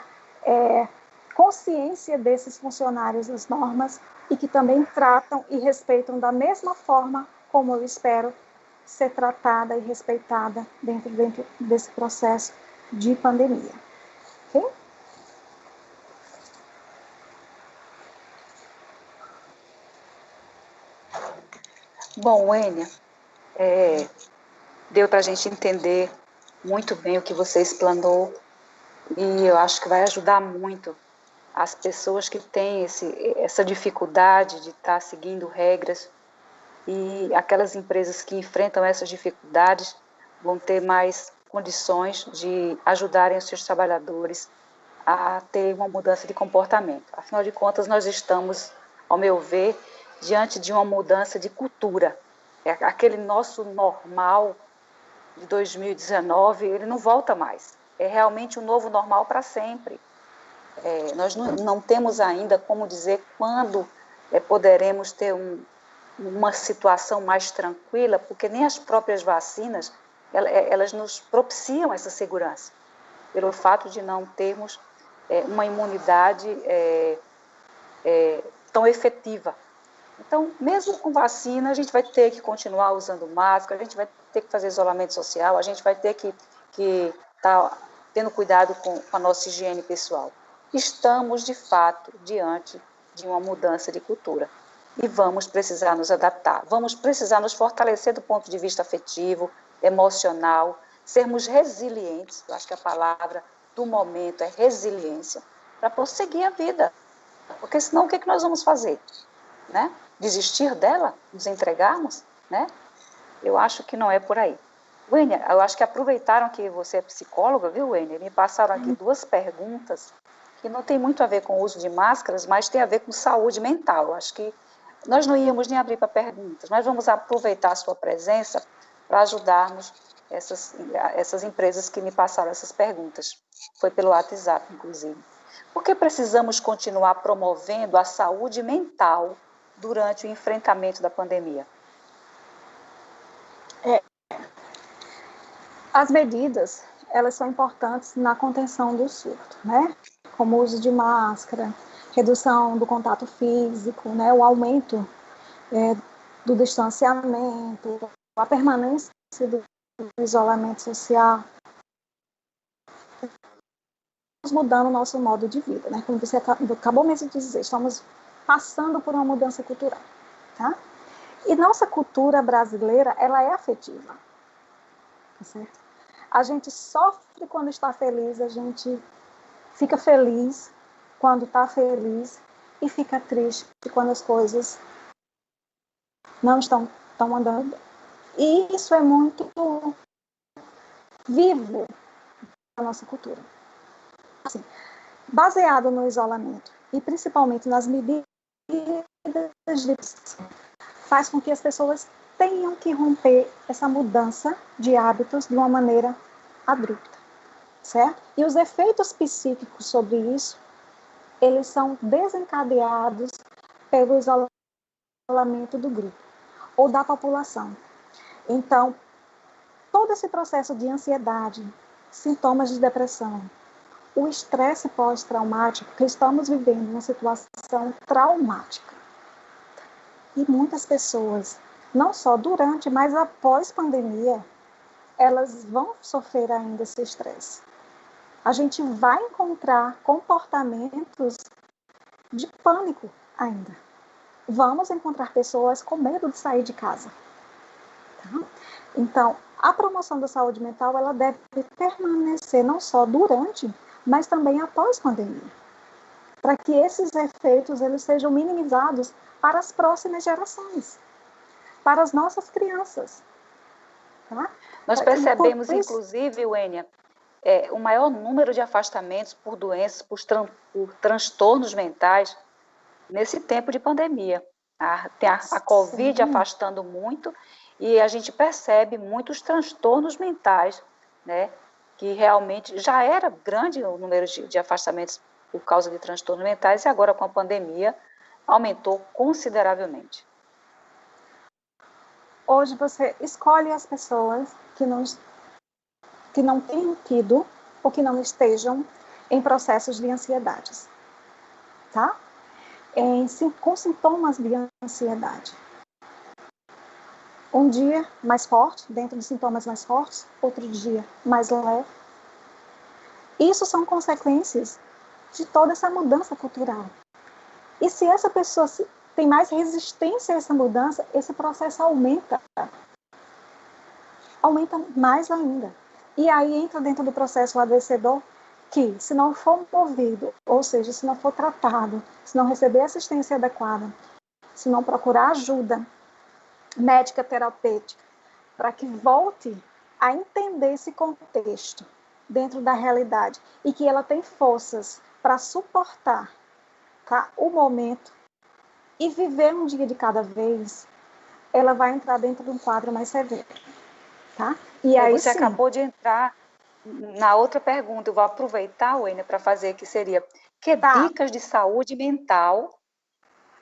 consciência desses funcionários das normas e que também tratam e respeitam da mesma forma como eu espero ser tratada e respeitada dentro desse processo de pandemia. Ok? Bom, Wênia, deu para a gente entender muito bem o que você explanou e eu acho que vai ajudar muito as pessoas que têm essa dificuldade de estar seguindo regras, e aquelas empresas que enfrentam essas dificuldades vão ter mais condições de ajudarem os seus trabalhadores a ter uma mudança de comportamento. Afinal de contas, nós estamos, ao meu ver, diante de uma mudança de cultura. Aquele nosso normal de 2019, ele não volta mais. É realmente um novo normal para sempre. Nós não temos ainda como dizer quando poderemos ter uma situação mais tranquila, porque nem as próprias vacinas, elas nos propiciam essa segurança, pelo fato de não termos uma imunidade tão efetiva. Então, mesmo com vacina, a gente vai ter que continuar usando máscara, a gente vai ter que fazer isolamento social, a gente vai ter que estar tendo cuidado com a nossa higiene pessoal. Estamos, de fato, diante de uma mudança de cultura. E vamos precisar nos adaptar, vamos precisar nos fortalecer do ponto de vista afetivo, emocional, sermos resilientes, eu acho que a palavra do momento é resiliência, para prosseguir a vida. Porque senão o que nós vamos fazer? Né? Desistir dela? Nos entregarmos? Né? Eu acho que não é por aí. Wênia, eu acho que aproveitaram que você é psicóloga, viu, Wênia? Me passaram aqui duas perguntas que não tem muito a ver com o uso de máscaras, mas tem a ver com saúde mental. Eu acho que nós não íamos nem abrir para perguntas, mas vamos aproveitar a sua presença para ajudarmos essas empresas que me passaram essas perguntas. Foi pelo WhatsApp, inclusive. Por que precisamos continuar promovendo a saúde mental durante o enfrentamento da pandemia? As medidas, elas são importantes na contenção do surto, né? Como o uso de máscara, redução do contato físico, né? O aumento do distanciamento, a permanência do isolamento social, mudando o nosso modo de vida, né? Como você acabou mesmo de dizer, estamos passando por uma mudança cultural, tá? E nossa cultura brasileira, ela é afetiva, tá certo? A gente sofre quando está feliz, a gente fica feliz quando está feliz e fica triste quando as coisas não estão andando. E isso é muito vivo na nossa cultura. Assim, baseado no isolamento e principalmente nas medidas de faz com que as pessoas tenham que romper essa mudança de hábitos de uma maneira abrupta, certo? E os efeitos psíquicos sobre isso, eles são desencadeados pelo isolamento do grupo ou da população. Então, todo esse processo de ansiedade, sintomas de depressão, o estresse pós-traumático, que estamos vivendo uma situação traumática. E muitas pessoas, não só durante, mas após pandemia, elas vão sofrer ainda esse estresse. A gente vai encontrar comportamentos de pânico ainda. Vamos encontrar pessoas com medo de sair de casa. Tá? Então, a promoção da saúde mental, ela deve permanecer não só durante, mas também após pandemia, para que esses efeitos eles sejam minimizados para as próximas gerações, para as nossas crianças. Tá? Nós percebemos, inclusive, Wênia, o maior número de afastamentos por doenças, por transtornos mentais, nesse tempo de pandemia. Tem a Covid afastando muito, e a gente percebe muitos transtornos mentais, né, que realmente já era grande o número de afastamentos por causa de transtornos mentais, e agora com a pandemia aumentou consideravelmente. Hoje você escolhe as pessoas que não tenham tido ou que não estejam em processos de ansiedades, tá? Com sintomas de ansiedade. Um dia mais forte, dentro de sintomas mais fortes, outro dia mais leve. Isso são consequências de toda essa mudança cultural. E se essa pessoa tem mais resistência a essa mudança, esse processo aumenta mais ainda. E aí entra dentro do processo adoecedor que, se não for movido, ou seja, se não for tratado, se não receber assistência adequada, se não procurar ajuda médica terapêutica, para que volte a entender esse contexto dentro da realidade e que ela tem forças para suportar, tá, o momento e viver um dia de cada vez, ela vai entrar dentro de um quadro mais severo. Tá? E aí, você acabou de entrar na outra pergunta. Eu vou aproveitar, Wênia, para fazer, que seria: que dicas de saúde mental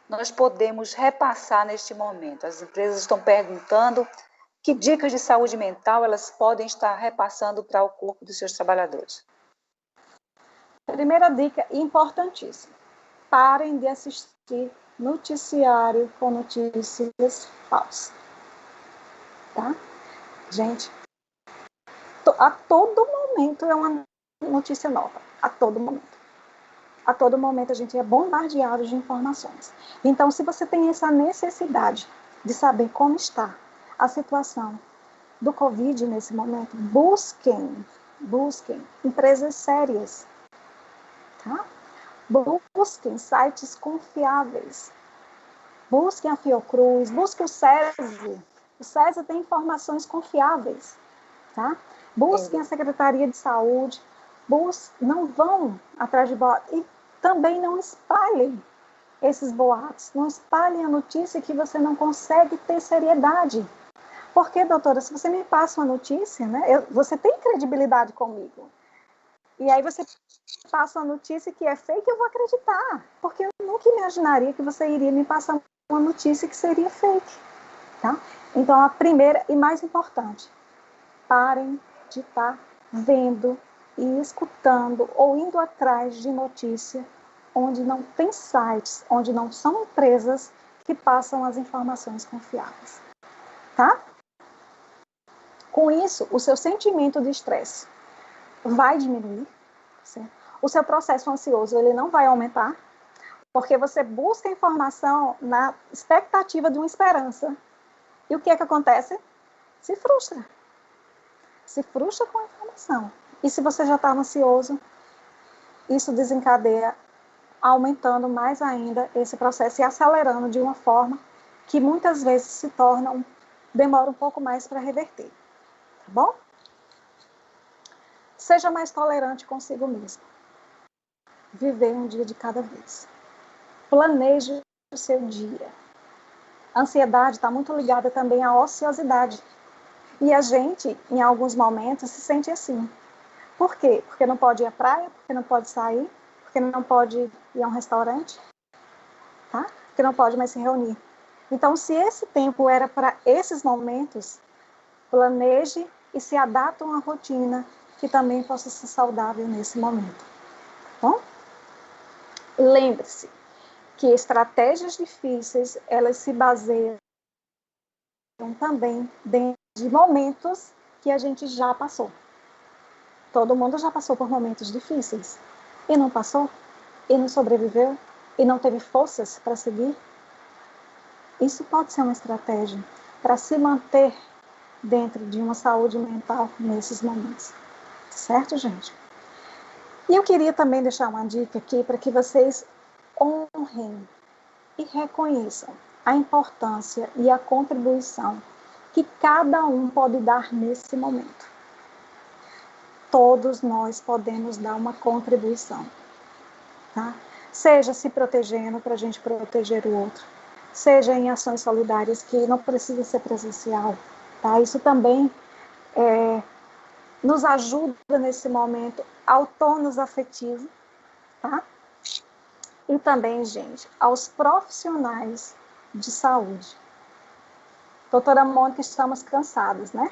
nós podemos repassar neste momento? As empresas estão perguntando que dicas de saúde mental elas podem estar repassando para o corpo dos seus trabalhadores. Primeira dica importantíssima: parem de assistir noticiário com notícias falsas. Tá? Gente, a todo momento é uma notícia nova, a todo momento. a todo momento a gente é bombardeado de informações. Então, se você tem essa necessidade de saber como está a situação do Covid nesse momento, busquem empresas sérias, tá? Busquem sites confiáveis, busquem a Fiocruz, busquem o SESI. O SESI tem informações confiáveis, tá? Busquem a Secretaria de Saúde, não vão atrás de boatos e também não espalhem esses boatos, não espalhem a notícia que você não consegue ter seriedade. Porque, doutora, se você me passa uma notícia, né, você tem credibilidade comigo. E aí você passa uma notícia que é fake, eu vou acreditar. Porque eu nunca imaginaria que você iria me passar uma notícia que seria fake. Tá? Então, a primeira e mais importante, parem de estar vendo e escutando ou indo atrás de notícia onde não tem sites, onde não são empresas que passam as informações confiáveis. Tá? Com isso, o seu sentimento de estresse vai diminuir, certo? O seu processo ansioso ele não vai aumentar, porque você busca informação na expectativa de uma esperança. E o que é que acontece? Se frustra. Se frustra com a informação. E se você já estava ansioso, isso desencadeia, aumentando mais ainda esse processo e acelerando de uma forma que muitas vezes demora um pouco mais para reverter. Tá bom? Seja mais tolerante consigo mesmo. Viver um dia de cada vez. Planeje o seu dia. A ansiedade está muito ligada também à ociosidade. E a gente, em alguns momentos, se sente assim. Por quê? Porque não pode ir à praia, porque não pode sair, porque não pode ir a um restaurante, tá? Porque não pode mais se reunir. Então, se esse tempo era para esses momentos, planeje e se adapte a uma rotina que também possa ser saudável nesse momento. Tá bom? Lembre-se que estratégias difíceis, elas se baseiam também dentro de momentos que a gente já passou. Todo mundo já passou por momentos difíceis. E não passou? E não sobreviveu? E não teve forças para seguir? Isso pode ser uma estratégia para se manter dentro de uma saúde mental nesses momentos. Certo, gente? E eu queria também deixar uma dica aqui para que vocês honrem e reconheçam a importância e a contribuição que cada um pode dar nesse momento. Todos nós podemos dar uma contribuição, tá? Seja se protegendo para a gente proteger o outro, seja em ações solidárias que não precisa ser presencial, tá? Isso também nos ajuda nesse momento ao tônus afetivo, tá? E também, gente, aos profissionais de saúde. Doutora Mônica, estamos cansados, né?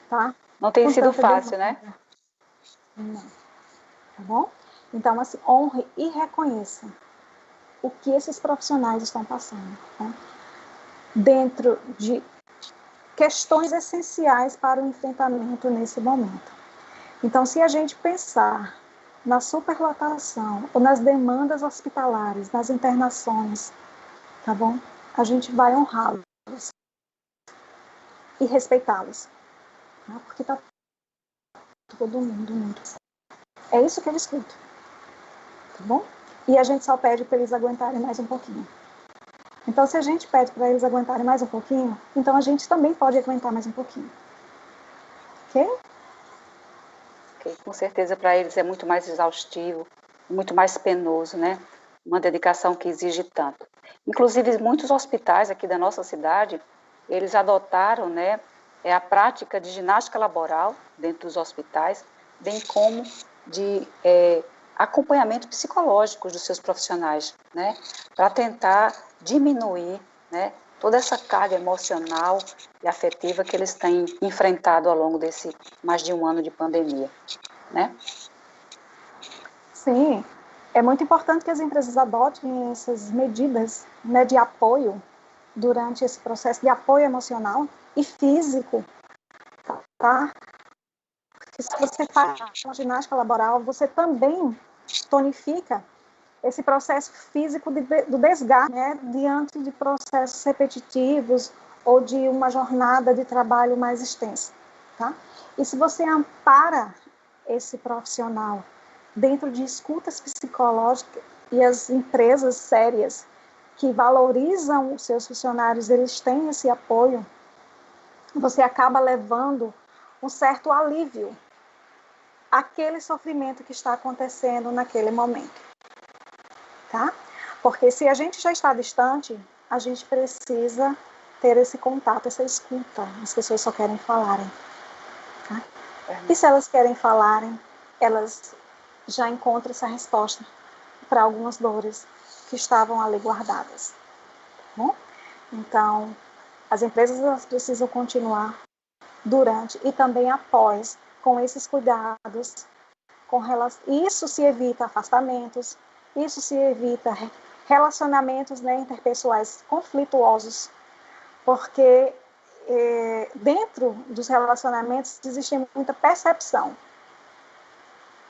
Tá? Não tem sido fácil, né? Não. Tá bom? Então, assim, honre e reconheça o que esses profissionais estão passando, tá? Dentro de questões essenciais para o enfrentamento nesse momento. Então, se a gente pensar na superlotação ou nas demandas hospitalares, nas internações, tá bom? A gente vai honrá-los e respeitá-los, tá? Porque tá todo mundo muito. É isso que eu escuto, tá bom? E a gente só pede para eles aguentarem mais um pouquinho. Então, se a gente pede para eles aguentarem mais um pouquinho, então a gente também pode aguentar mais um pouquinho. Ok? Ok, com certeza para eles é muito mais exaustivo, muito mais penoso, né? Uma dedicação que exige tanto. Inclusive, muitos hospitais aqui da nossa cidade, eles adotaram, né, a prática de ginástica laboral dentro dos hospitais, bem como de acompanhamento psicológico dos seus profissionais, né, para tentar diminuir, né, toda essa carga emocional e afetiva que eles têm enfrentado ao longo desse mais de um ano de pandemia, né? Sim, é muito importante que as empresas adotem essas medidas, né, de apoio durante esse processo de apoio emocional e físico, tá? que se você faz uma ginástica laboral, você também tonifica esse processo físico do desgaste, né, diante de processos repetitivos ou de uma jornada de trabalho mais extensa, tá? E se você ampara esse profissional dentro de escutas psicológicas, e as empresas sérias que valorizam os seus funcionários, eles têm esse apoio, você acaba levando um certo alívio àquele sofrimento que está acontecendo naquele momento, tá? Porque se a gente já está distante, a gente precisa ter esse contato, essa escuta. As pessoas só querem falarem, tá? E se elas querem falarem, elas já encontram essa resposta para algumas dores que estavam ali guardadas, tá bom? Então, as empresas elas precisam continuar durante e também após com esses cuidados. Isso se evita afastamentos, isso se evita relacionamentos, né, interpessoais conflituosos, porque dentro dos relacionamentos existe muita percepção,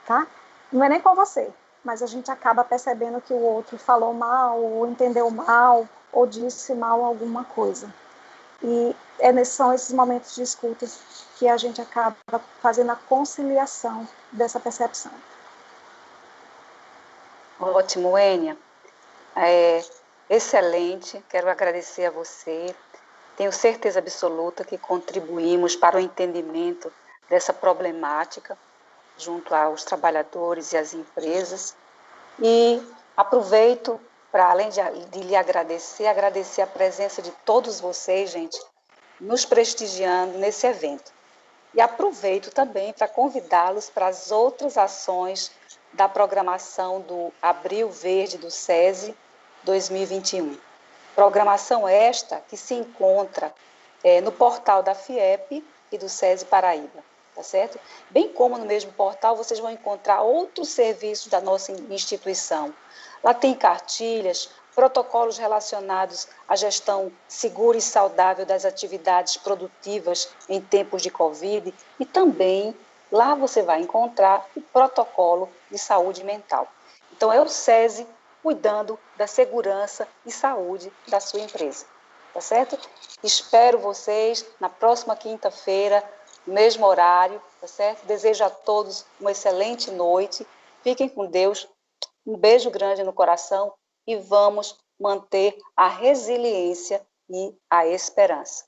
tá? Não é nem com você, mas a gente acaba percebendo que o outro falou mal, ou entendeu mal, ou disse mal alguma coisa. E são esses momentos de escuta que a gente acaba fazendo a conciliação dessa percepção. Ótimo, Enia. Excelente, quero agradecer a você. Tenho certeza absoluta que contribuímos para o entendimento dessa problemática junto aos trabalhadores e às empresas. E aproveito para, além de lhe agradecer a presença de todos vocês, gente, nos prestigiando nesse evento. E aproveito também para convidá-los para as outras ações da programação do Abril Verde do SESI 2021. Programação esta que se encontra no portal da FIEP e do SESI Paraíba, tá certo? Bem como no mesmo portal vocês vão encontrar outros serviços da nossa instituição. Lá tem cartilhas, protocolos relacionados à gestão segura e saudável das atividades produtivas em tempos de Covid e também lá você vai encontrar o protocolo de saúde mental. Então é o SESI cuidando da segurança e saúde da sua empresa, tá certo? Espero vocês na próxima quinta-feira, mesmo horário, tá certo? Desejo a todos uma excelente noite, fiquem com Deus, um beijo grande no coração e vamos manter a resiliência e a esperança.